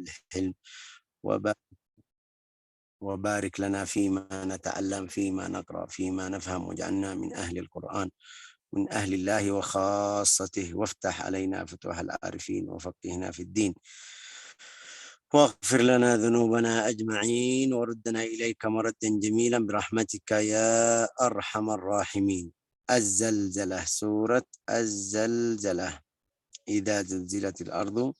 بالحلم وبارك لنا فيما نتعلم فيما نقرأ فيما نفهم واجعلنا من أهل القرآن من أهل الله وخاصته وافتح علينا فتوح العارفين وفقهنا في الدين واغفر لنا ذنوبنا أجمعين وردنا إليك مردا جميلا برحمتك يا أرحم الراحمين. الزلزلة، سورة الزلزلة. إذا زلزلت الأرض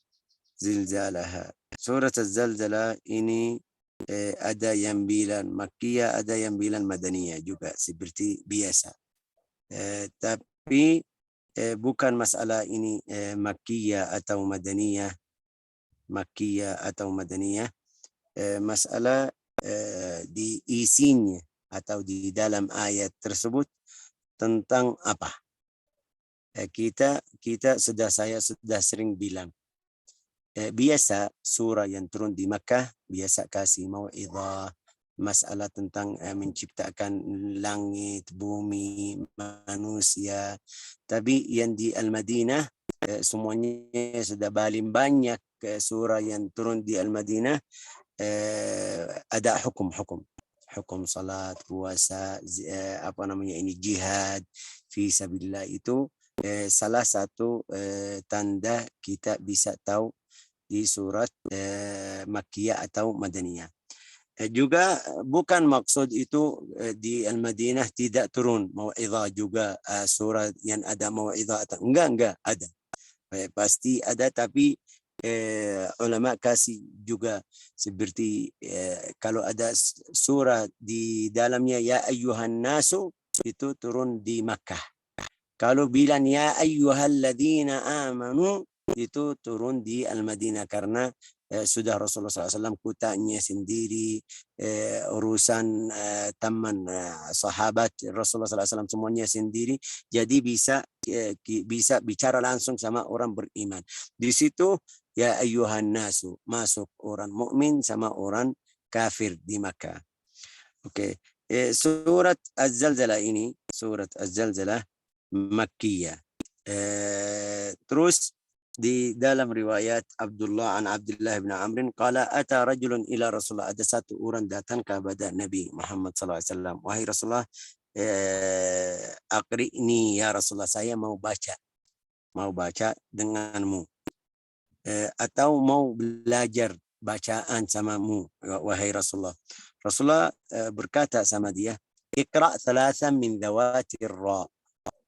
زلزالها. Surat Az-Zalzalah ini ada yang bilang Makkiyah, ada yang bilang Madaniyah juga seperti biasa. Tapi bukan masalah ini Makkiyah atau Madaniyah, Makkiyah atau Madaniyah. Masalah di isinya atau di dalam ayat tersebut tentang apa. Saya sudah sering bilang. Biasa surah yang turun di Makkah biasa kasih mau'izah, masalah tentang menciptakan langit, bumi, manusia. Tapi yang di Al-Madinah semuanya sudah paling banyak surah yang turun di Al-Madinah ada hukum salat, puasa, jihad fi sabilillah. Itu salah satu tanda kita bisa tahu di surat Makkiyah atau Madaniyah. Juga bukan maksud itu di Al-Madinah tidak turun mau'izah juga, surat yang ada mau'izah atau enggak ada. Pasti ada, tapi ulama kasih juga seperti kalau ada surah di dalamnya ya ayyuhan nasu itu turun di Makkah. Kalau bilang ya ayyuhalladzina amanu itu turun di Al-Madinah karena sudah Rasulullah SAW kutanya sendiri, urusan teman sahabat Rasulullah SAW semuanya sendiri, jadi bisa bicara langsung sama orang beriman. Di situ ya ayyuhan nasu masuk orang mukmin sama orang kafir di Makkah. Oke. Surat Az-Zalzalah ini, surat Az-Zalzalah Makkiyah. Terus di dalam riwayat Abdullah bin Amrin qala ata rajulun ila Rasulullah, ada satu orang datang kepada Nabi Muhammad SAW. Wahai Rasulullah, aqri'ni ya Rasulullah, saya mau baca denganmu, atau mau belajar bacaan samamu wahai Rasulullah. Rasulullah berkata sama dia, Iqra' thalathan min dhawatir ra,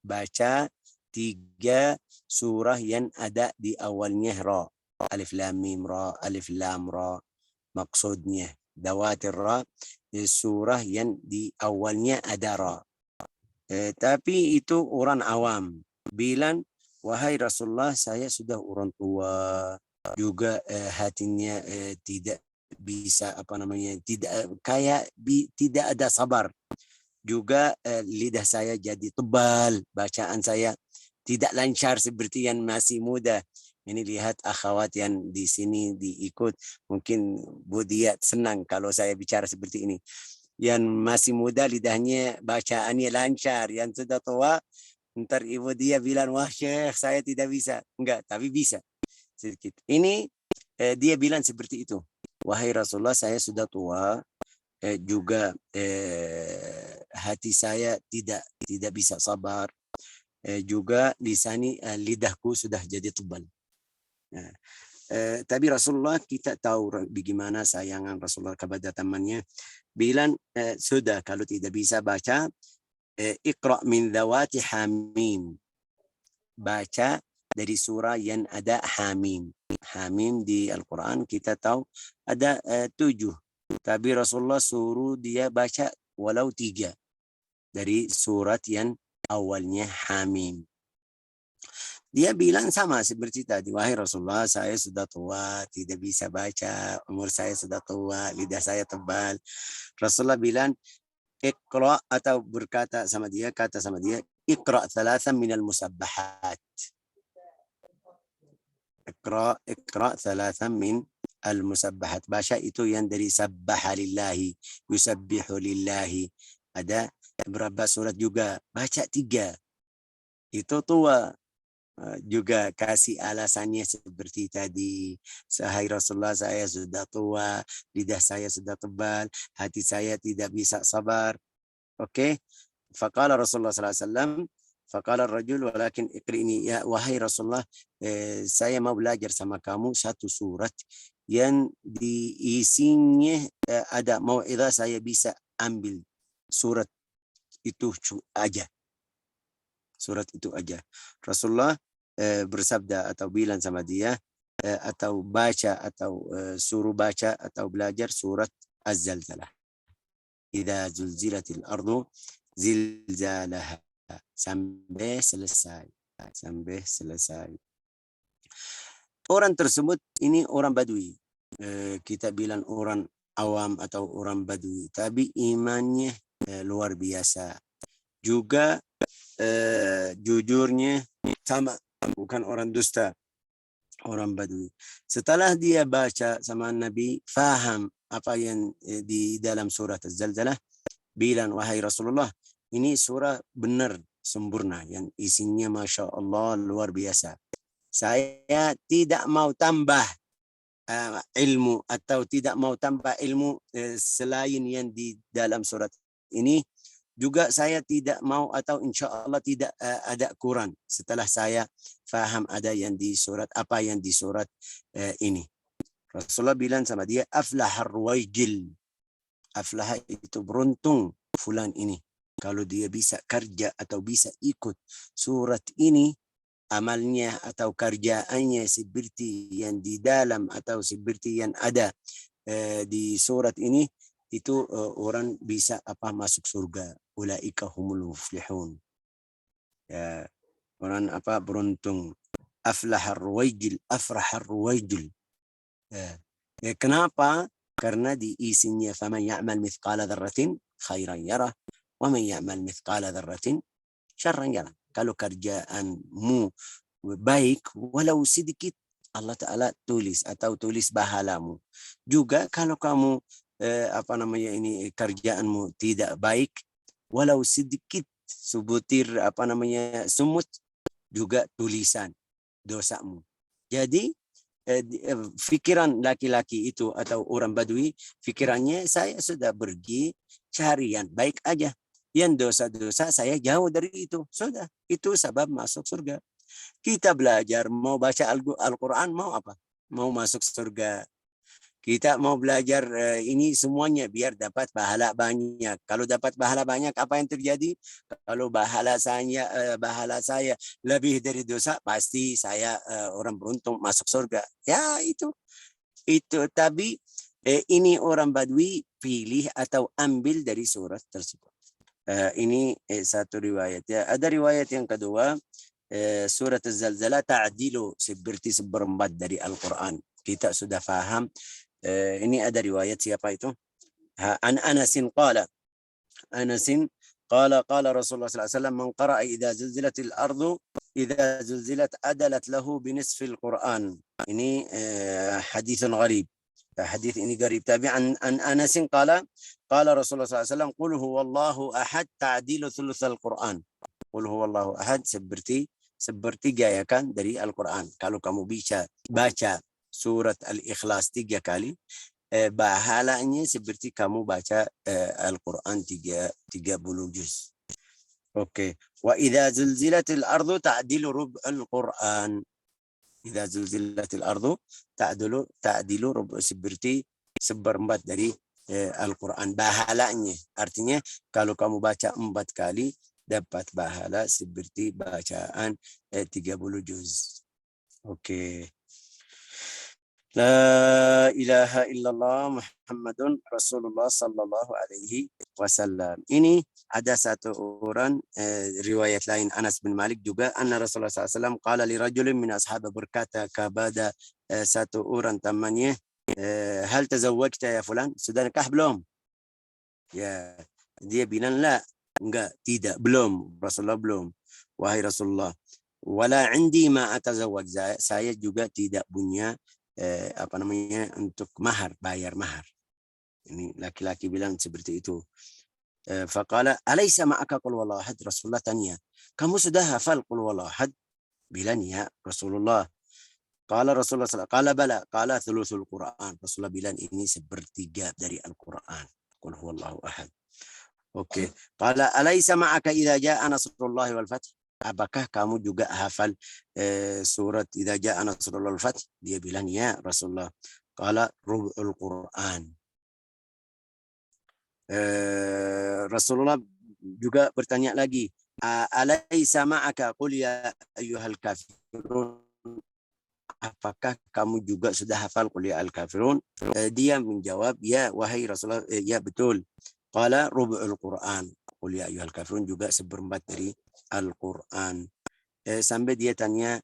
baca 3 surah yang ada di awalnya ra. Alif lam mim ra, alif lam ra. Maksudnya dawatir ra surah yang di awalnya ada ra. Tapi itu orang awam bilang, wahai Rasulullah, saya sudah orang tua juga, hatinya tidak bisa tidak ada sabar. Juga lidah saya jadi tebal, bacaan saya tidak lancar seperti yang masih muda. Ini lihat akhwat yang di sini diikut, mungkin Bu Dia senang kalau saya bicara seperti ini. Yang masih muda lidahnya bacaannya lancar, yang sudah tua ntar Ibu Dia bilang, wah Syekh saya tidak bisa. Enggak, tapi bisa sedikit. Ini dia bilang seperti itu. Wahai Rasulullah, saya sudah tua, juga hati saya tidak bisa sabar, juga di sini lidahku sudah jadi tebal. Tapi Rasulullah, kita tahu bagaimana sayangan Rasulullah kepada temannya, bilang sudah kalau tidak bisa baca, Iqra' min dhawati hamim, baca dari surah yang ada hamim. Hamim di Al-Quran kita tahu ada 7. Tapi Rasulullah suruh dia baca walau 3 dari surat yang awalnya hamim. Dia bilang sama seperti tadi, wahai Rasulullah, saya sudah tua, tidak bisa baca, umur saya sudah tua, lidah saya tebal. Rasulullah bilang, Iqra', atau berkata sama dia, Iqra' thalathan minal musabbahat. Iqra' thalathan min al-musabbahat. Baca itu yang dari sabbaha lillahi, yusabbihu lillahi. Ada beberapa surat juga. Baca 3. Itu tua. juga kasih alasannya seperti tadi. Sahai Rasulullah, saya sudah tua, lidah saya sudah tebal, hati saya tidak bisa sabar. Oke. Faqala Rasulullah sallallahu alaihi wasallam, faqala ar-rajul walakin iqrini, ya wahai Rasulullah, saya mau belajar sama kamu satu surat yang diisinya ada mau'izah, saya bisa ambil surat itu aja. Surat itu aja. Rasulullah bersabda atau bilang sama dia, atau baca atau suruh baca atau belajar surat Az-Zalzalah. Idza zulzilatil ardu zilzalaha, sampai selesai. Sampai selesai. Orang tersebut ini orang Badui. Kita bilang orang awam atau orang Badui, tapi imannya luar biasa. Juga jujurnya sama, bukan orang dusta, orang Badui. Setelah dia baca sama Nabi, faham apa yang di dalam surat Az-Zalzalah, bilang, wahai Rasulullah, ini surah benar, sempurna, yang isinya Masya Allah luar biasa. Saya tidak mau tambah ilmu atau tidak mau tambah ilmu selain yang di dalam surat ini. Juga saya tidak mau atau insya Allah tidak ada Quran setelah saya faham ada yang di surat, apa yang di surat ini. Rasulullah bilang sama dia, aflahar ruwaijil. Aflah itu beruntung fulan ini. Kalau dia bisa kerja atau bisa ikut surat ini, amalnya atau kerjaannya seperti yang di dalam atau seperti yang ada di surat ini, itu orang bisa masuk surga. Ulaika humul muflihun. Ya, orang beruntung. Aflahar ruwaijil, afrahar ruwaijil. Kenapa? Karena di isinya faman ya'mal mithqala dzarratin khairan yarah wa man ya'mal mithqala dzarratin syarran yarah. Kalau kerjaanmu baik walau sedikit, Allah Ta'ala tulis atau tulis bahalamu. Juga kalau kamu kerjaanmu tidak baik, walau sedikit sebutir sumut, juga tulisan dosamu. Jadi pikiran laki-laki itu atau orang Badui, pikirannya saya sudah pergi cari yang baik aja. Yang dosa-dosa saya jauh dari itu. Sudah, itu sebab masuk surga. Kita belajar, mau baca Al-Quran, mau apa? Mau masuk surga. Kita mau belajar ini semuanya biar dapat pahala banyak. Kalau dapat pahala banyak, apa yang terjadi? Kalau pahala saya lebih dari dosa, pasti saya orang beruntung masuk surga. Ya itu. Tapi ini orang Badui pilih atau ambil dari surat tersebut. Ini satu riwayat. Ya. Ada riwayat yang kedua, surat Az-Zalzalah ta'dilu seperti seperempat dari Al-Quran. Kita sudah faham. Ini ada riwayat siapa itu? An Anasin qala. Anasin qala Rasulullah sallallahu alaihi wasallam, man qara'a idza zulzilatil ardu idza zulzilat adalat lahu binisfil Quran. Ini haditsun gharib. Hadis ini gharib. Tapi an Anasin qala Rasulullah sallallahu alaihi wasallam, qul huwallahu ahad ta'dilu thulutsal Quran. Qul huwallahu ahad seperti sepertiga ya kan dari Al-Quran. Kalau kamu baca surat Al-Ikhlas 3 kali, bahalanya seperti kamu baca Al-Quran 30 juz. Oke. Wa idza zulzilatil ardu ta'dilu rub'al Quran. Idza zulzilatil ardu ta'dilu rub' seperti seperempat dari Al-Quran. Bahalanya artinya kalau kamu baca 4 kali dapat bahala seperti bacaan 30 juz. Oke. La ilaha illallah Muhammadun Rasulullah sallallahu alaihi wasallam. Ini ada satu orang riwayat lain Anas bin Malik juga, anna Rasulullah sallallahu alaihi wasallam qala li rajulin min ashab, berkata kepada satu orang temannya, hal tazawwajta ya fulan, sudah nikah belum? Ya, dia bilang la, enggak, tidak, belum. Rasulullah belum. Wahai Rasulullah, wala indi ma atazawwaj, saya juga tidak punya untuk mahar, bayar mahar. Ini laki-laki bilang seperti itu. Faqala alaysa ma'aka qul wallahu ahad. Rasulullah tanya, kamu sudah hafal qul wallahu ahad? bilang ya Rasulullah. Qala Rasulullah sallallahu qala bala, qala thuluthul Quran. Rasulullah bilang ini sepertiga dari Al-Quran. Qul huwallahu ahad. Oke. Qala alaysa ma'aka idza jaa nasrullahi wal fath? Apakah kamu juga hafal surat idza jaa nasrullahi wal fath? Dia bilang ya Rasulullah. Qala rub'ul Quran. Rasulullah juga bertanya lagi, alaysa ma'aka qul ya ayyuhal kafirun? Apakah kamu juga sudah hafal qul ya al-kafirun? Dia menjawab, ya wahai Rasulullah, ya betul. Qala rub'ul Quran. Qul ya ayyuhal kafirun juga seperempat dari Al-Quran. Sampai dia tanya,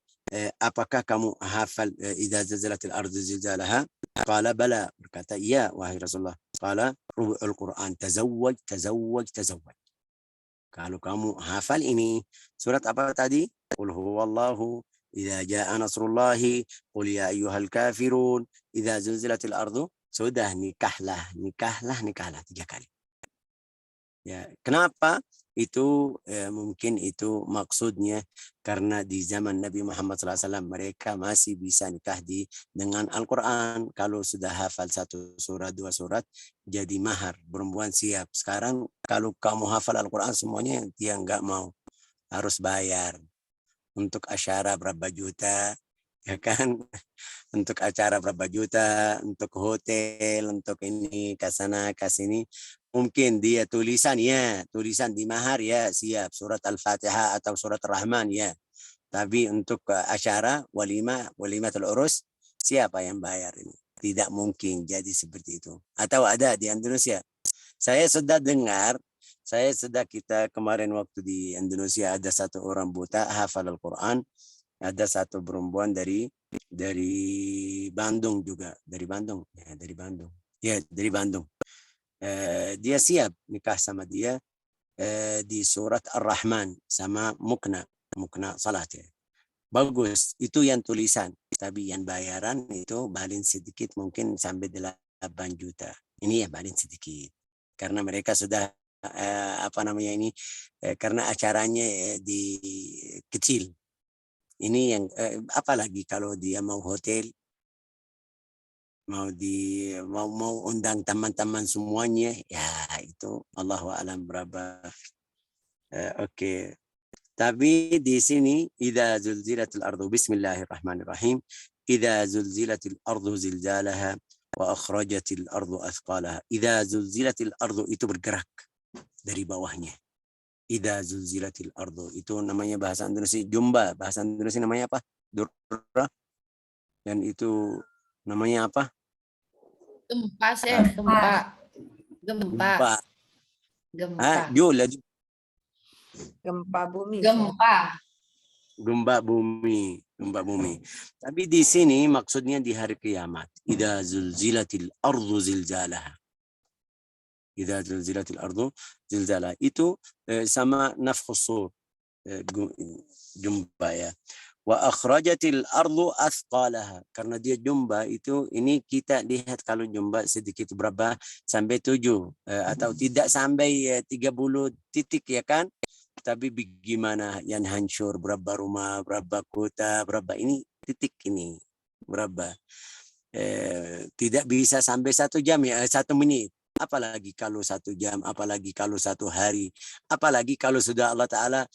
apakah kamu hafal idza zalzalatil ardu zilzalaha? Qala bala, berkata iya wahai Rasulullah. Qala rub'ul Quran, tazawwaj tazawwaj tazawwaj. Kalau kamu hafal ini, surat apa tadi? Qul huwallahu, idza jaa nasrullahi, qul ya ayyuhal kafirun, idza zilzilatil ardu. Sudah nikahlah, nikahlah, nikahlah 3 kali. Ya, kenapa? Itu mungkin itu maksudnya karena di zaman Nabi Muhammad SAW mereka masih bisa nikah dengan Al-Quran. Kalau sudah hafal 1 surat, 2 surat, jadi mahar, perempuan siap. Sekarang kalau kamu hafal Al-Quran semuanya, dia nggak mau, harus bayar. Untuk asyara berapa juta, ya kan? Untuk acara berapa juta, untuk hotel, untuk ini, ke sana, ke sini. Mungkin dia tulisan di mahar ya, siap. Surat Al-Fatihah atau surat Rahman ya. Tapi untuk acara, walimatul urus, siapa yang bayar ini? Tidak mungkin jadi seperti itu. Atau ada di Indonesia. Saya sudah dengar, kita kemarin waktu di Indonesia ada 1 orang buta hafal Al-Quran, ada 1 perempuan dari Bandung juga, dari Bandung. Dia siap nikah sama dia di surat Ar-Rahman sama mukna salat ya. Bagus, itu yang tulisan. Tapi yang bayaran itu paling sedikit mungkin sampai 8 juta. Ini ya paling sedikit. Karena mereka sudah karena acaranya di kecil. Ini yang apalagi kalau dia mau hotel, mau undang teman-teman semuanya, ya itu Allahu a'lam berapa. Oke. Tapi di sini idza zulzilatil ardu, bismillahirrahmanirrahim, idza zulzilatil ardu zilzalaha wa akhrajatil ardu athqalaha. Idza zulzilatil ardu itu bergerak dari bawahnya. Idza zulzilatil ardu itu namanya bahasa Indonesia jumba, bahasa Indonesia namanya apa? Durra. Dan itu namanya apa? Gempa, Syekh. Gempa. Gempa bumi. Gempa bumi. Tapi di sini maksudnya di hari kiamat. Idza zulzilatil ardu zilzalaha. Idza zulzilatil ardu zilzalaha. Itu sama nafkhus sur. Jumpa ya. Wa akhrajatil ardu athqalaha. Karena dia jumpa itu, ini kita lihat kalau jumpa sedikit berapa sampai 7 atau tidak sampai 30 titik ya kan. Tapi bagaimana yang hancur, berapa rumah, berapa kota, berapa ini titik ini, berapa. Tidak bisa sampai 1 jam ya, 1 menit. Apalagi kalau 1 jam, apalagi kalau 1 hari, apalagi kalau sudah Allah Ta'ala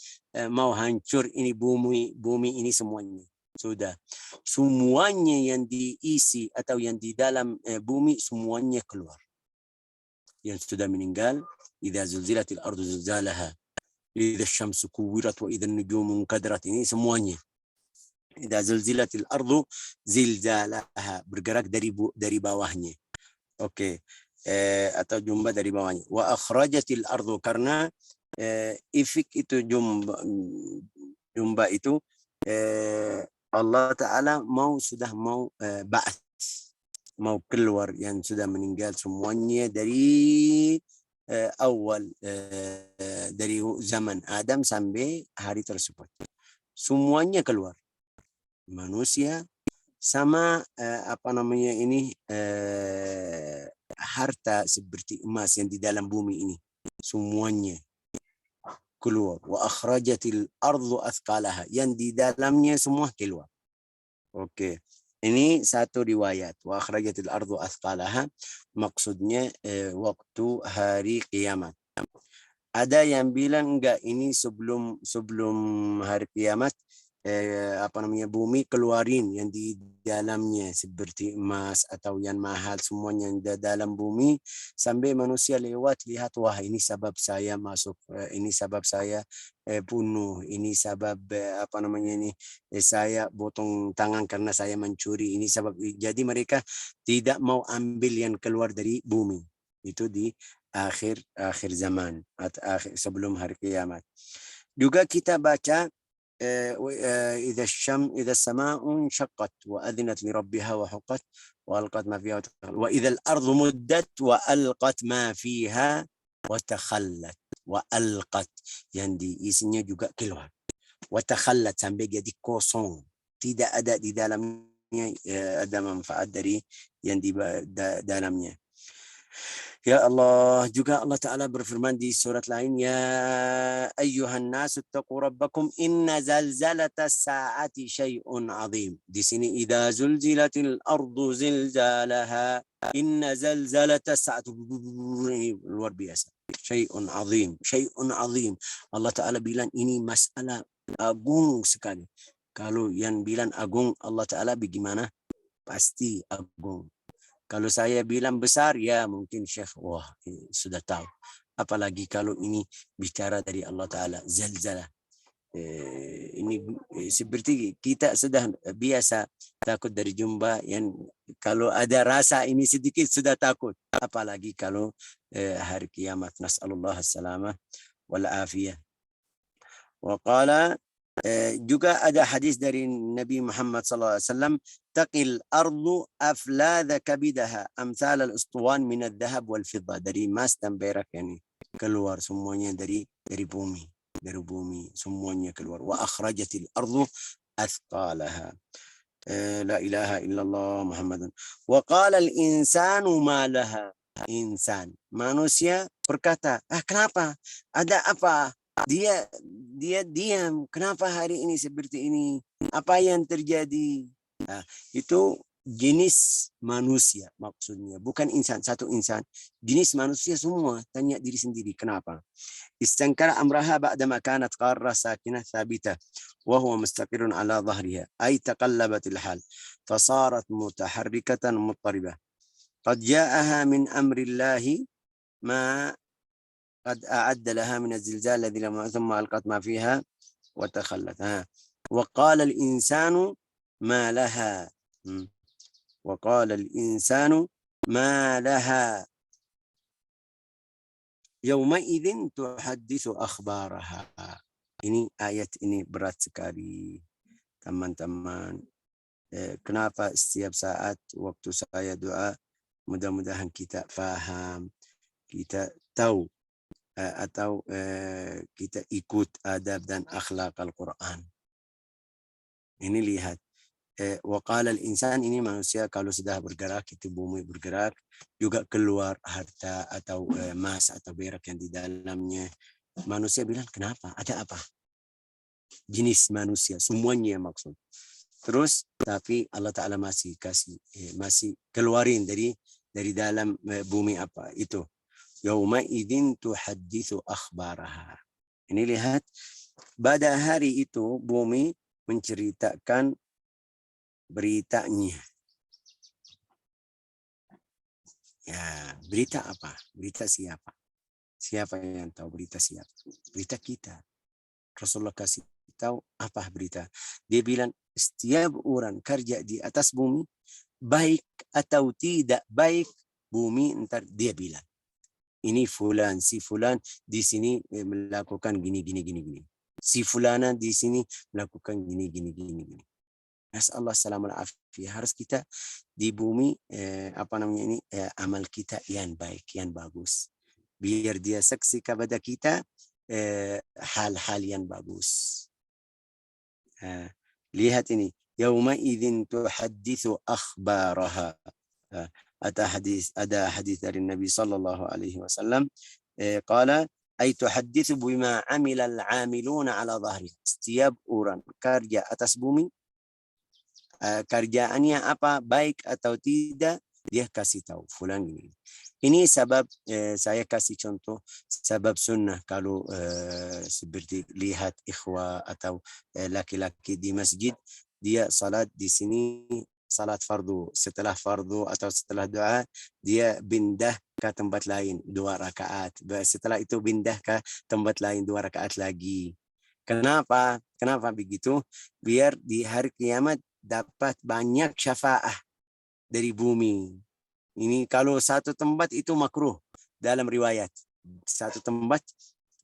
mau hancur ini bumi ini semuanya. Sudah. Semuanya yang diisi atau yang di dalam bumi semuanya keluar. Yang sudah meninggal, idza zulzilatil ardu zilzalaha. Idza syamsu kuwirat wa idza nujumu munkadarat, ini semuanya. Idza zulzilatil ardu zilzalaha, bergerak dari bawahnya. Oke. Atau jumba dari bawahnya. Wa akhrajatil ardu, karena ifik itu jumba itu Allah Ta'ala sudah mau ba'ats, mau keluar yang sudah meninggal semuanya dari awal dari zaman Adam sampai hari tersebut. Semuanya keluar. Manusia sama harta seperti emas yang di dalam bumi ini. Semuanya keluar. Wa akhrajatil ardu athqalaha, yang di dalamnya semua keluar. Okey. Ini satu riwayat. Wa akhrajatil ardu athqalaha, maksudnya waktu hari kiamat. Ada yang bilang enggak, ini sebelum hari kiamat, bumi keluarin yang di dalamnya seperti emas atau yang mahal, semuanya yang di dalam bumi, sampai manusia lewat lihat, wah ini sebab saya masuk, ini sebab saya bunuh, ini sebab saya potong tangan karena saya mencuri, ini sebab. Jadi mereka tidak mau ambil yang keluar dari bumi. Itu di akhir zaman atau sebelum hari kiamat. Juga kita baca إذا السماء انشقت وأذنت لربها وحقت وألقت ما فيها وإذا الأرض مدت وألقت ما فيها وتخلت. وألقت yang isinya juga keluar. وتخلت sampai jadi kosong, tidak ada di dalamnya ada manfaat dari yang di dalamnya. Ya Allah, juga Allah Ta'ala berfirman di surat lain, ya ayyuhan nasu taqu rabbakum inna zalzalata sa'ati syai'un azim. Di sini idza zulzilatil ardu zilzalaha inna zalzalata sa'ati, luar biasa. Syai'un azim. Allah Ta'ala bilang ini masalah agung sekali. Kalau yang bilang agung Allah Ta'ala bagaimana? Pasti agung. Kalau saya bilang besar, ya mungkin Syekh, wah sudah tahu. Apalagi kalau ini bicara dari Allah Ta'ala, zalzalah. Ini seperti kita sudah biasa takut dari jumpa, yang kalau ada rasa ini sedikit sudah takut. Apalagi kalau hari kiamat. Nas'alullah as-salamah wal afiyah. Wa qala, juga ada hadis dari Nabi Muhammad SAW, taqil ardu afladha kabidaha amthal al-ustuwan min al-dhahab wal-fidda. Dari emas dan perak, yani keluar semuanya dari bumi, semuanya keluar. Wa akhrajatil ardu athqalaha. La ilaha illallah Muhammadun. Wa qala al-insanu ma laha. Insan, manusia berkata, kenapa? Ada apa? Dia diam. Kenapa hari ini seperti ini? Apa yang terjadi? Itu jenis manusia maksudnya, bukan insan, satu insan. Jenis manusia semua tanya diri sendiri, kenapa? Istankara amraha ba'dama kanat qarra sakinah thabitah wa huwa mustaqirun ala dhahriha ay taqallabatil hal fasarat mutaharrikatan muttaribah qad ja'aha min amrillahi ma قد أعد لها من الزلزال الذي ثم ألقت ما فيها وتخلت. وقال الإنسان ما لها. وقال الإنسان ما لها يومئذ تحدث أخبارها. Ini ayat ini berat sekali, teman-teman. Kenapa setiap saat waktu saya doa, mudah-mudahan kita faham, kita tahu, atau kita ikut adab dan akhlak Al-Quran. Ini lihat, waqala al-insan, ini manusia kalau sudah bergerak, itu bumi bergerak, juga keluar harta atau emas atau perak yang di dalamnya. Manusia bilang, kenapa? Ada apa? Jenis manusia, semuanya maksud. Terus, tapi Allah Ta'ala masih kasih, masih keluarin dari dalam bumi apa itu. Yauma idzin tuhadditsu akhbaraha. Ini lihat, pada hari itu bumi menceritakan beritanya. Ya, berita apa? Berita siapa? Siapa yang tahu berita siapa? Berita kita. Rasulullah kasih tahu apa berita. Dia bilang, setiap orang kerja di atas bumi, baik atau tidak baik, bumi ntar dia bilang. Ini fulan, si fulan di sini melakukan gini. Si fulana di sini melakukan gini. Nasallahu salamul afiyah. Harus kita di bumi amal kita yang baik, yang bagus. Biar dia saksi kepada kita hal-hal yang bagus. Lihat ini, yauma idzin tuhadditsu akhbaraha. Ada hadis dari Nabi sallallahu alaihi wasallam, qala ay tuhadditsu bima amila al-amiluna ala dhahri. Setiap orang kerja atas bumi, kerjaannya apa, baik atau tidak, dia kasih tahu fulan ini. Ini sebab saya kasih contoh sebab sunnah kalau seperti lihat ikhwah atau laki-laki di masjid, dia salat di sini salat fardu, setelah fardu atau setelah doa dia pindah ke tempat lain 2 rakaat, setelah itu pindah ke tempat lain 2 rakaat lagi. Kenapa begitu? Biar di hari kiamat dapat banyak syafaah dari bumi. Ini kalau satu tempat itu makruh dalam riwayat. Satu tempat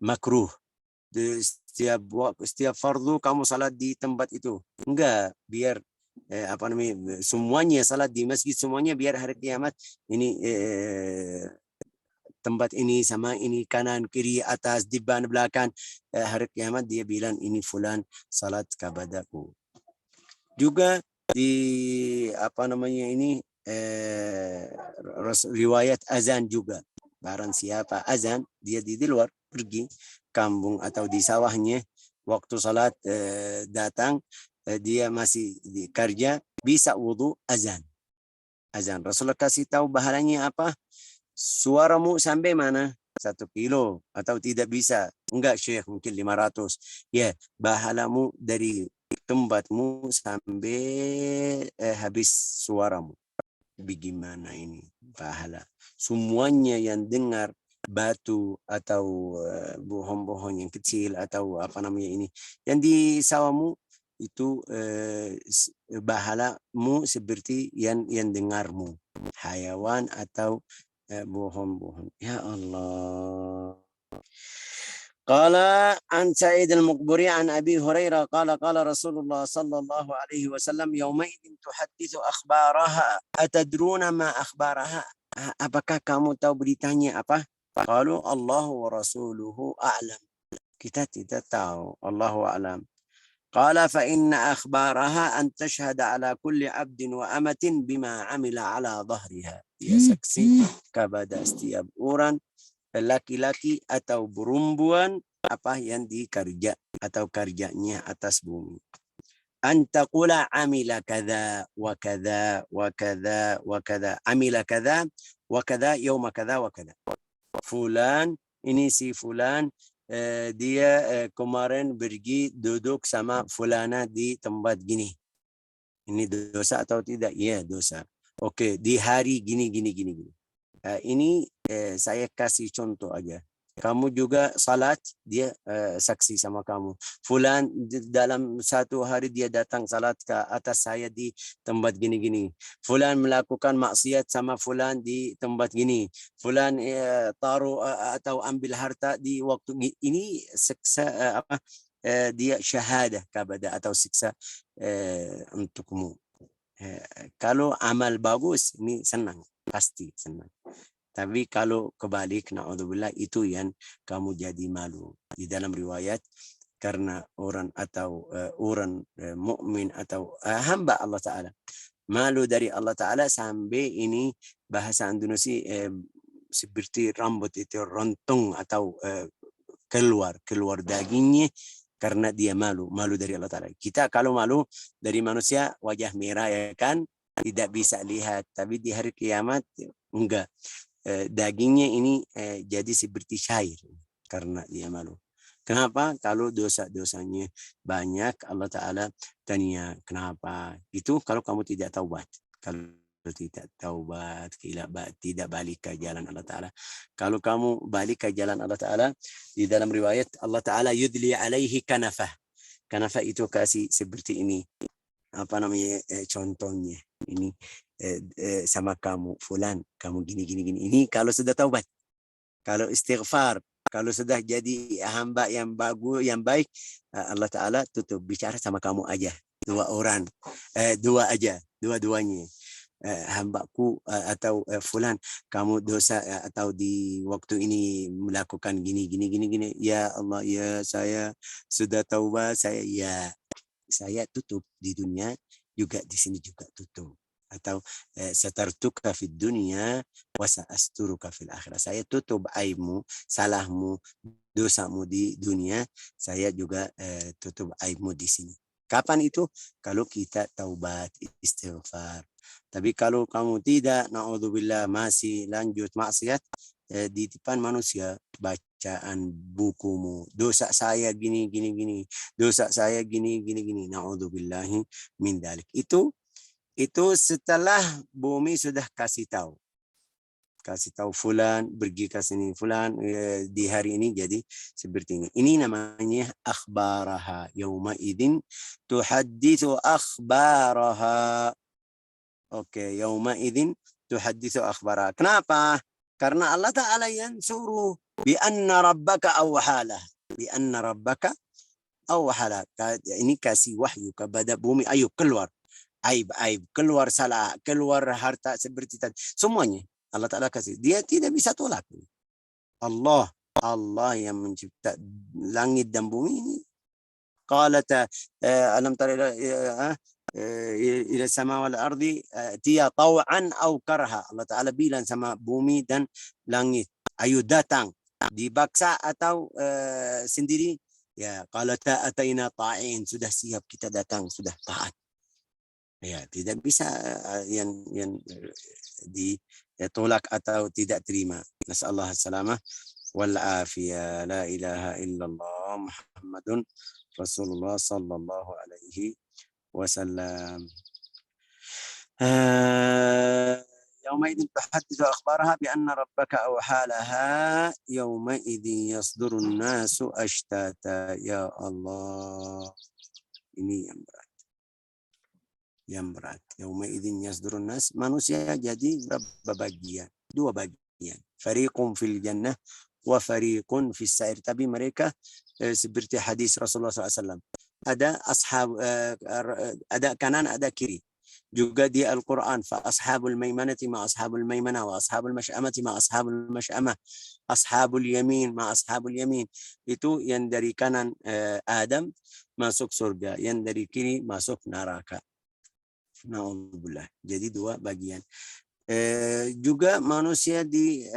makruh. Setiap fardu kamu salat di tempat itu. Enggak, biar semuanya salat di masjid semuanya, biar hari kiamat ini tempat ini sama ini, kanan kiri atas depan belakang, hari kiamat dia bilang ini fulan salat kabadaku. Juga di ini riwayat azan juga, barang siapa azan dia di luar pergi kampung atau di sawahnya, waktu salat datang, dia masih di kerja, bisa wudu azan. Rasulullah kasih tahu bahalanya apa, suaramu sampai mana, 1 kilo atau tidak bisa, enggak Syekh mungkin 500, ya bahalamu dari tempatmu sampai habis suaramu. Bagaimana ini pahala? Semuanya yang dengar batu atau pohon-pohon yang kecil atau yang di sawahmu itu bahalamu seperti yang dengarmu, hayawan atau pohon-pohon. Ya Allah. قال عن سعيد المقبري عن أبي هريرة قال قال رسول الله صلى الله عليه وسلم يومئذ تحدث أخبارها أتدرون ما أخبارها. Apakah kamu tahu beritanya apa? Qalu Allahu wa rasuluhu a'lam. Kita tidak tahu, Allahu a'lam. Qala fa inna akhbaraha an tashhada ala kulli abdin wa amatin bima amila ala dhahriha. Dia saksi kepada setiap orang, laki-laki atau perempuan, apa yang dikerja atau kerjanya atas bumi. Antaqula amila kadza wa kadza wa kadza wa kadza, amila kadza wa kadza yauma kadza wa kadza. Fulan, ini si fulan, dia kemarin pergi duduk sama fulana di tempat gini. Ini dosa atau tidak? Ya, dosa. Oke, di hari gini. Ini saya kasih contoh aja. Kamu juga salat, dia saksi sama kamu. Fulan dalam 1 hari dia datang salat ke atas saya di tempat gini. Fulan melakukan maksiat sama fulan di tempat gini. Fulan taruh atau ambil harta di waktu ini, siksa dia syahadah kepada atau siksa untukmu. Kalau amal bagus ini senang, pasti senang. Tapi kalau kebalik, na'udzubillah, itu yang kamu jadi malu. Di dalam riwayat, karena orang atau orang mukmin atau hamba Allah Ta'ala malu dari Allah Ta'ala sampai ini bahasa Indonesia seperti rambut itu rontung atau keluar dagingnya, karena dia malu dari Allah Ta'ala. Kita kalau malu dari manusia wajah merah, ya kan, tidak bisa lihat, tapi di hari kiamat enggak, dagingnya ini jadi seperti cair karena dia malu. Kenapa? Kalau dosa-dosanya banyak, Allah Ta'ala tanya kenapa? Itu kalau kamu tidak taubat. Kalau tidak taubat, tidak balik ke jalan Allah Ta'ala. Kalau kamu balik ke jalan Allah Ta'ala, di dalam riwayat Allah Ta'ala yudli alaihi kanafah. Kanafah itu kasih seperti ini. Contohnya ini sama kamu fulan, kamu gini. Ini kalau sudah taubat. Kalau istighfar, kalau sudah jadi hamba yang bagus, yang baik, Allah Ta'ala tutup bicara sama kamu aja. 2 orang, 2 aja, dua-duanya. Hambaku atau fulan, kamu dosa atau di waktu ini melakukan gini. Ya Allah, ya saya sudah taubat, saya tutup di dunia juga, di sini juga tutup. atau satartuka fid dunya wa sa'asturuka fil akhirah. Saya tutup aibmu, salahmu, dosamu di dunia, saya juga tutup aibmu di sini. Kapan itu? Kalau kita taubat, istighfar. Tapi kalau kamu tidak, naudzubillah, masih lanjut maksiat, di depan manusia, bacaan bukumu, dosa saya gini gini gini, dosa saya gini gini gini, naudzubillahi min dalik. Itu setelah bumi sudah kasih tahu fulan pergi ke sini, fulan di hari ini jadi seperti ini. Ini namanya akhbaraha. Yauma idzin tuhadditsu akhbaraha. Oke, yauma idzin tuhadditsu akhbaraha. Kenapa? Karena Allah Ta'ala yang suruh bi anna rabbaka awhalah. Bi anna rabbaka awhalah. Ini kasih wahyu kepada bumi, ayo keluar. Aib-aib, keluar salah, keluar harta seperti tadi. Semuanya Allah Ta'ala kasih. Dia tidak bisa tolak. Allah yang mencipta langit dan bumi ini. Qalata alam tara ila sama wal ardi tiya taw'an aw karha. Allah Ta'ala bilang sama bumi dan langit, ayo datang, dibaksa atau sendiri. Ya, qalata ataina ta'in, sudah siap kita datang, sudah taat. Ya, tidak bisa yang ditolak atau tidak terima. Nasallahu salamah wal afiyah. La ilaha illallah Muhammadun Rasulullah sallallahu alaihi wasallam. يومئذ تحدث أخبارها بأن ربك أوحى لها يومئذ يصدر الناس أشتاتا. Ya Allah, ini yang berat. Yauma idzin yasdurun nas, manusia jadi berapa bagian? 2 bagian. Fariqun fil jannah wa fariqun fis sa'ir. Tapi mereka seperti hadis Rasulullah SAW. Ada ada kanan, ada kiri. Juga di Al-Quran, fa ashabul maimanati ma ashabul maimanah wa ashabul masy'amati ma ashabul masy'amah, ashabul yamin ma ashabul yamin. Itu yang dari kanan Adam masuk surga, yang dari kiri masuk neraka. Na'udzubillah. Jadi 2 bagian. Juga manusia di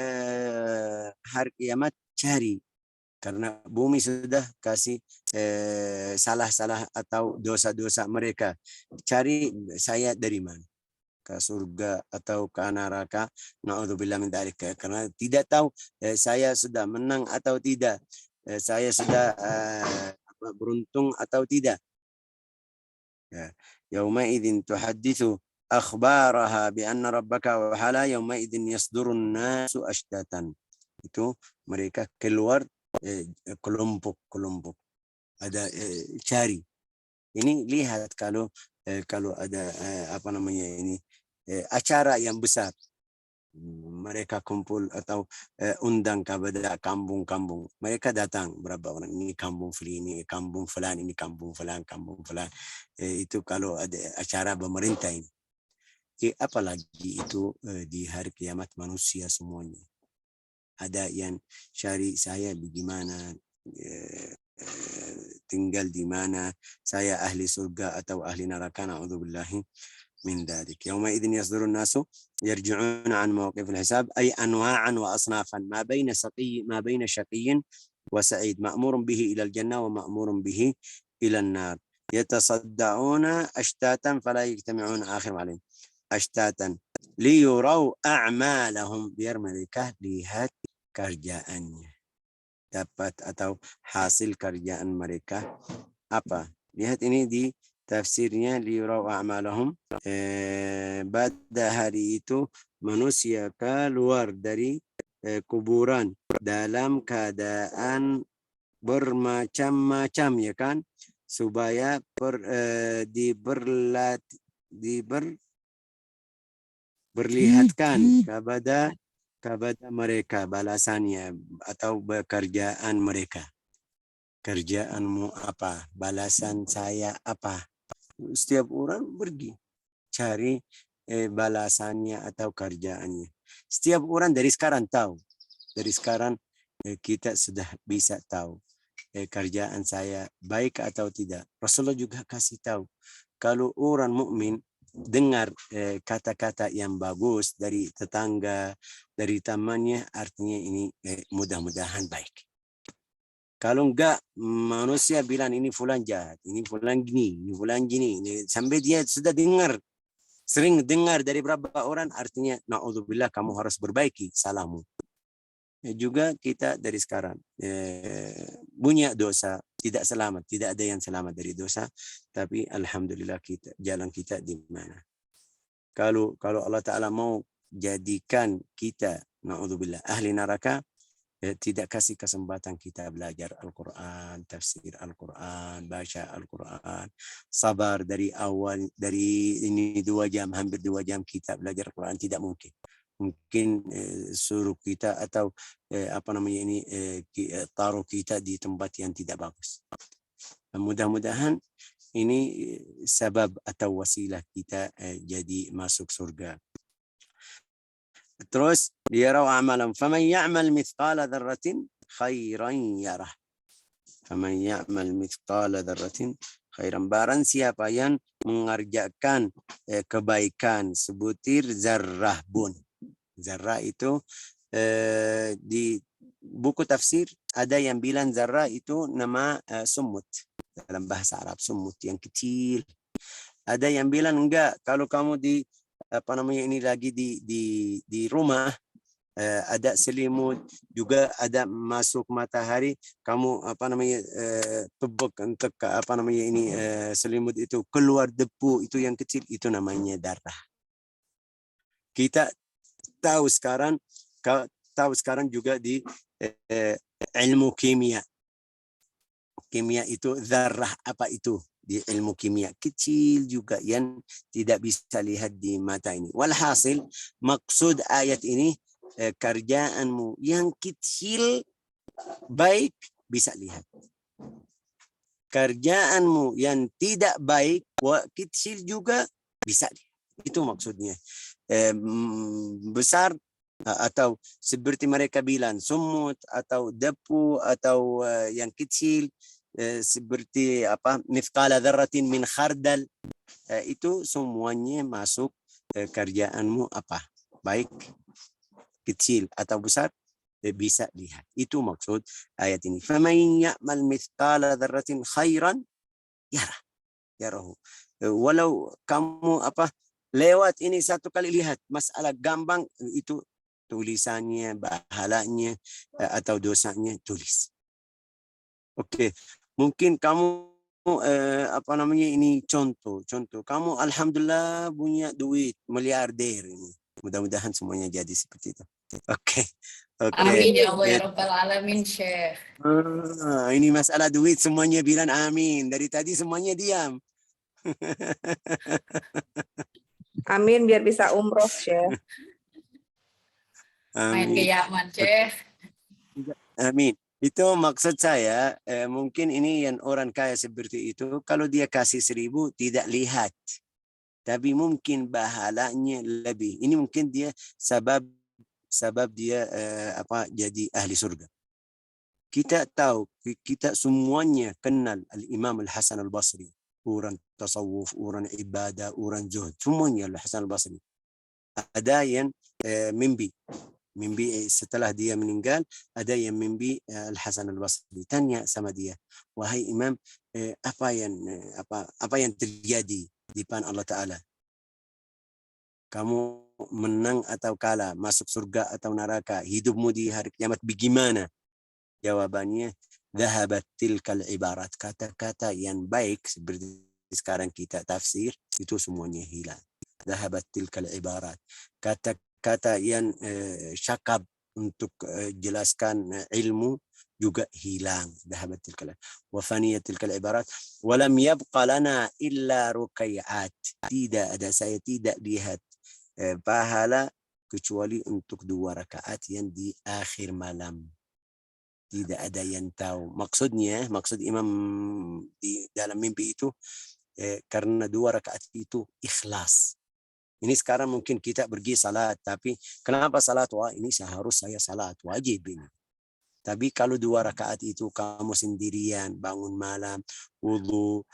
hari kiamat cari, karena bumi sudah kasih salah-salah atau dosa-dosa mereka. Cari saya dari mana? Ke surga atau ke neraka? Na'udzubillah min dzalik. Karena tidak tahu saya sudah menang atau tidak. Saya sudah beruntung atau tidak. يومئذ تحدث أخبارها بأن ربك وحلا يومئذ يصدر الناس أشتاتا. Itu mereka keluar kelompok-kelompok. Ada cari. Ini lihat kalau ada acara yang besar. Mereka kumpul atau undang kepada kampung-kampung. Mereka datang berapa orang, ini kampung Fili, ini kampung Fulan, ini kampung Fulan, kampung Fulan. Itu kalau ada acara pemerintah ini. Apalagi itu di hari kiamat manusia semuanya. Ada yang cari saya bagaimana, tinggal di mana, saya ahli surga atau ahli neraka. Na'udzubillahi من ذلك. يومئذ يصدر الناس يرجعون عن موقف الحساب أي أنواعا وأصنافا ما بين شقي وسعيد، مأمور به إلى الجنة ومأمور به إلى النار. يتصدعون أشتاتا فلا يجتمعون آخر عليهم أشتاتا ليروا أعمالهم. Biar mereka lihat kerjaannya, dapat atau hasil kerjaan mereka apa. Lihat ini di tafsirnya, liyurau a'malahum. Pada hari itu manusia keluar dari kuburan dalam keadaan bermacam-macam, ya kan, supaya diperlihatkan kepada mereka balasannya atau pekerjaan mereka. Kerjaanmu apa? Balasan saya apa? Setiap orang pergi cari balasannya atau kerjaannya. Setiap orang dari sekarang tahu. Dari sekarang kita sudah bisa tahu kerjaan saya baik atau tidak. Rasulullah juga kasih tahu. Kalau orang mukmin dengar kata-kata yang bagus dari tetangga, dari temannya, artinya ini mudah-mudahan baik. Kalau enggak, manusia bilang ini fulan jahat, ini fulan gini, ini fulan gini, sampai dia sudah dengar, sering dengar dari beberapa orang, artinya na'udzubillah, kamu harus perbaiki salahmu. Juga kita dari sekarang punya dosa, tidak selamat, tidak ada yang selamat dari dosa, tapi alhamdulillah kita jalan kita di mana. Kalau Allah Ta'ala mau jadikan kita na'udzubillah ahli neraka, tidak kasih kesempatan kita belajar Al-Quran, tafsir Al-Quran, baca Al-Quran, sabar dari awal, dari ini 2 jam, hampir 2 jam kita belajar Al-Quran, tidak mungkin. Mungkin suruh kita atau taruh kita di tempat yang tidak bagus. Mudah-mudahan ini sebab atau wasilah kita jadi masuk surga. Terus liyarau amalan faman ya'mal mithqala dzarratin khairan yarah. Faman ya'mal mithqala dzarratin khairan, barang siapa yang mengerjakan kebaikan sebutir zarrah pun. Zarrah itu di buku tafsir ada yang bilang zarrah itu nama sumut dalam bahasa Arab, sumut yang kecil. Ada yang bilang enggak, kalau kamu di ini lagi di rumah, ada selimut, juga ada masuk matahari, kamu tebak untuk selimut itu keluar debu itu yang kecil, itu namanya darah. Kita tahu sekarang juga di ilmu kimia. Kimia itu zarrah apa itu? Di ilmu kimia kecil juga yang tidak bisa lihat di mata ini. Walhasil maksud ayat ini, kerjaanmu yang kecil baik bisa lihat. Kerjaanmu yang tidak baik kecil juga bisa lihat. Itu maksudnya. Besar atau seperti mereka bilang sumut atau debu atau yang kecil seperti mithqala dzarratin min khardal, itu semuanya masuk kerjaanmu apa, baik kecil atau besar bisa lihat. Itu maksud ayat ini. Faman ya'mal mithqala dzarratin khairan yarahu. Walau kamu lewat ini satu kali lihat masalah gampang, itu tulisannya, pahalanya atau dosanya tulis. Oke, mungkin kamu ini contoh. Kamu alhamdulillah punya duit miliarder ini. Mudah-mudahan semuanya jadi seperti itu. Oke. Amin ya Allah ya Rabbal Alamin, Syekh. Ini masalah duit semuanya bilang amin. Dari tadi semuanya diam. Amin biar bisa umroh, Syekh. Main ke Yaman, Syekh. Amin. Itu maksud saya, mungkin ini yang orang kaya seperti itu, kalau dia kasih 1.000 tidak lihat. Tapi mungkin pahalanya lebih. Ini mungkin dia sebab dia jadi ahli surga. Kita tahu, kita semuanya kenal Al-Imam Al-Hasan Al-Basri. Orang tasawuf, orang ibadah, orang zuhud. Semuanya Al-Hasan Al-Basri. Ada yang mimpi setelah dia meninggal, ada yang mimpi Al-Hasan Al-Basri. Tanya sama dia, wahai Imam, apa yang terjadi di depan Allah Ta'ala? Kamu menang atau kalah, masuk surga atau neraka, hidupmu di hari kiamat bagaimana? Jawabannya, dhahabat tilkal ibarat. Kata-kata yang baik seperti sekarang kita tafsir, itu semuanya hilang. Dhahabat tilkal ibarat. Kata-kata yang syakab untuk jelaskan ilmu juga hilang. Dhahabat tilkal wa faniyat tilkal ibarat wa lam yabqa lana illa rukai'at. Tidak ada, saya tidak lihat pahala kecuali untuk 2 rakaat yang di akhir malam. Tidak ada yang tahu. Maksud Imam di dalam mimpi itu karena 2 rakaat itu ikhlas. Ini sekarang mungkin kita pergi salat, tapi kenapa salat? Wah, ini seharusnya saya salat wajib ini. Tapi kalau 2 rakaat itu kamu sendirian bangun malam, wudu,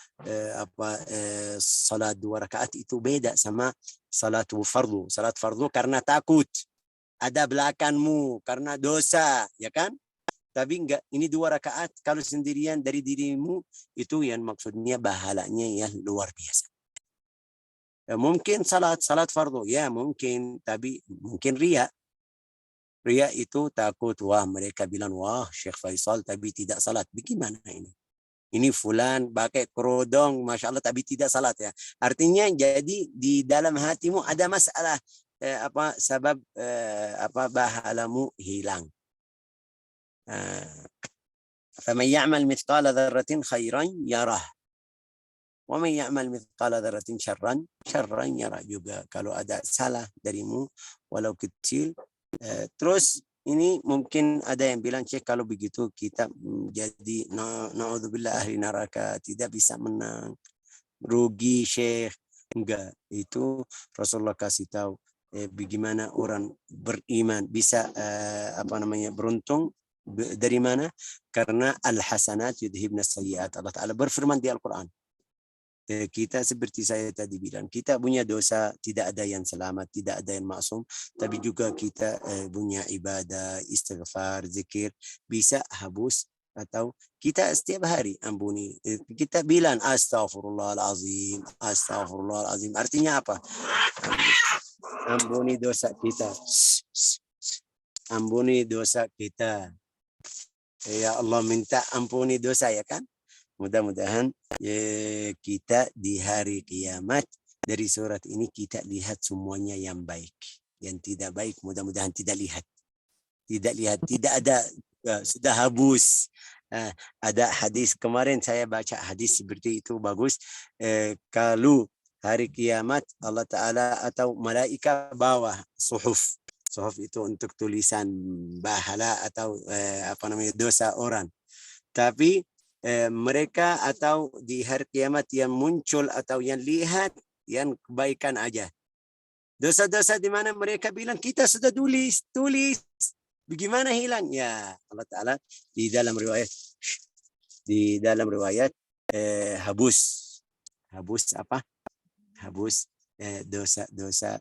salat 2 rakaat itu beda sama salat fardu. Salat fardu karena takut ada belakangmu, karena dosa, ya kan? Tapi enggak, ini 2 rakaat kalau sendirian dari dirimu itu yang maksudnya pahalanya yang luar biasa. Mungkin salat fardu, ya mungkin, tapi mungkin riya. Riya itu takut, wah mereka bilang, wah Syekh Faisal tapi tidak salat. Bagaimana ini? Ini fulan pakai kerodong, Masya Allah, tapi tidak salat ya. Artinya jadi di dalam hatimu ada masalah, sebab bahalamu hilang. فمن يعمل مثقال ذرة خيرا يره ومن يعمل مثقال ذرة شرا يره. Juga kalau ada salah darimu walau kecil. Terus ini mungkin ada yang bilang, Syekh kalau begitu kita jadi na'udzubillah ahli neraka, tidak bisa menang, rugi Syekh. Enggak, itu Rasulullah kasih tahu bagaimana orang beriman bisa beruntung. Dari mana? Karena al-hasanat yudhibna sayyiat. Allah Ta'ala berfirman di Al-Quran. Kita seperti saya tadi bilang, kita punya dosa, tidak ada yang selamat, tidak ada yang maksum, tapi juga kita punya ibadah, istighfar, zikir, bisa habus, atau kita setiap hari ampuni. Kita bilang astaghfirullahalazim, astaghfirullahalazim. Artinya apa? Ampuni dosa kita. Ampuni dosa kita. Ya Allah, minta ampuni dosa, ya kan? Mudah-mudahan kita di hari kiamat dari surat ini kita lihat semuanya yang baik. Yang tidak baik mudah-mudahan tidak lihat. Tidak ada, sudah habus. Ada hadis kemarin saya baca hadis seperti itu, bagus. Kalau hari kiamat Allah Ta'ala atau malaikat bawa suhuf. Suhuf itu untuk tulisan bahala atau dosa orang. Tapi mereka atau di hari kiamat yang muncul atau yang lihat yang kebaikan aja. Dosa-dosa di mana mereka bilang kita sudah tulis. Bagaimana hilang? Ya Allah Ta'ala di dalam riwayat habus apa? Habus dosa-dosa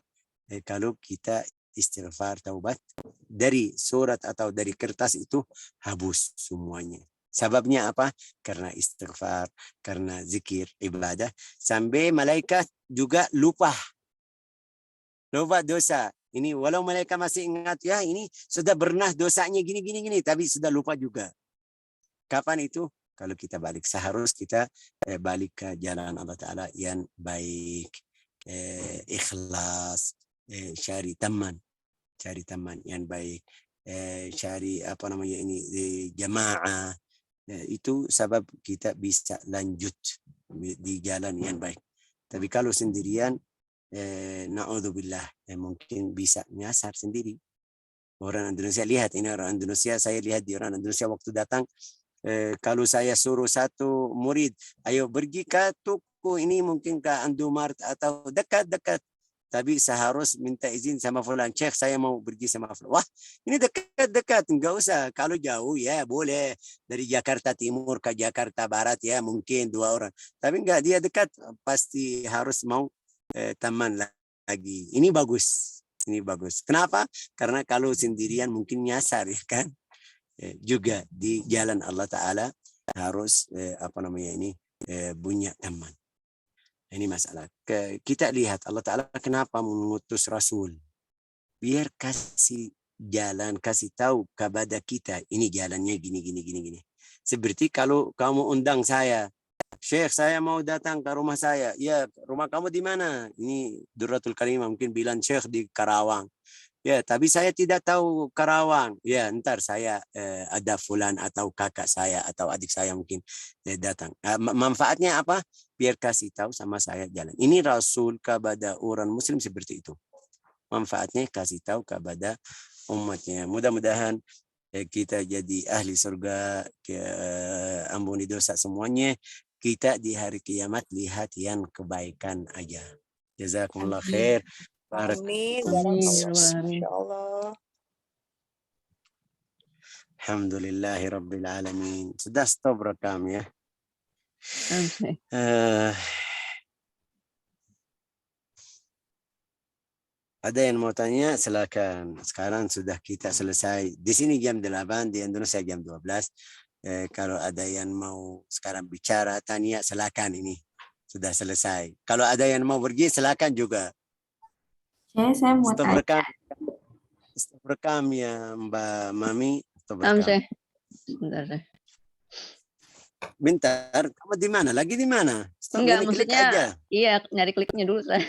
kalau kita istighfar taubat dari surat atau dari kertas itu habus semuanya. Sebabnya apa? Karena istighfar, karena zikir, ibadah. Sampai malaikat juga lupa dosa. Ini walau malaikat masih ingat, ya ini sudah pernah dosanya gini, tapi sudah lupa juga. Kapan itu? Kalau kita balik. Seharus kita balik ke jalan Allah Ta'ala yang baik. Ikhlas. Cari teman yang baik. Cari jamaah. Itu sebab kita bisa lanjut di jalan yang baik. Tapi kalau sendirian, na'udzubillah, mungkin bisa nyasar sendiri. Orang Indonesia lihat, ini orang Indonesia, saya lihat di orang Indonesia waktu datang, kalau saya suruh satu murid, ayo pergi ke toko ini, mungkin ke Indomaret atau dekat-dekat. Tapi saya harus minta izin sama fulan, Syekh saya mau pergi sama fulan. Wah, ini dekat-dekat, enggak usah. Kalau jauh ya boleh. Dari Jakarta Timur ke Jakarta Barat ya mungkin 2 orang. Tapi enggak, dia dekat, pasti harus mau teman lagi. Ini bagus. Kenapa? Karena kalau sendirian mungkin nyasar, ya kan? Juga di jalan Allah Ta'ala harus punya teman. Ini masalah. Kita lihat Allah Ta'ala kenapa mengutus Rasul. Biar kasih jalan, kasih tahu kepada kita. Ini jalannya gini. Seperti kalau kamu undang saya. Syekh, saya mau datang ke rumah saya. Ya, rumah kamu di mana? Ini Durratul Karimah mungkin bilang Syekh di Karawang. Ya, tapi saya tidak tahu Karawang. Ya, ntar saya ada fulan atau kakak saya atau adik saya mungkin datang. Manfaatnya apa? Biar kasih tahu sama saya jalan. Ini Rasul kepada orang Muslim seperti itu. Manfaatnya kasih tahu kepada umatnya. Mudah-mudahan kita jadi ahli surga, ampuni dosa semuanya. Kita di hari kiamat lihat yang kebaikan aja. Jazakumullah khair. Amin. Masya Allah. Alhamdulillahi Rabbil Alamin. Sudah stop rekam ya. Oke. Ada yang mau tanya, silakan. Sekarang sudah kita selesai. Di sini jam 8, di Indonesia jam 12. Kalau ada yang mau sekarang bicara, tanya, silakan ini. Sudah selesai. Kalau ada yang mau pergi, silakan juga. Saya mau Stop tanya. rekam. Stop rekam ya Mbak Mami. Stop Am, rekam. Syekh. Bentar, Syekh. Bentar, kamu di mana? Lagi di mana? Stop, Enggak, ini klik maksudnya aja. iya nyari kliknya dulu saya.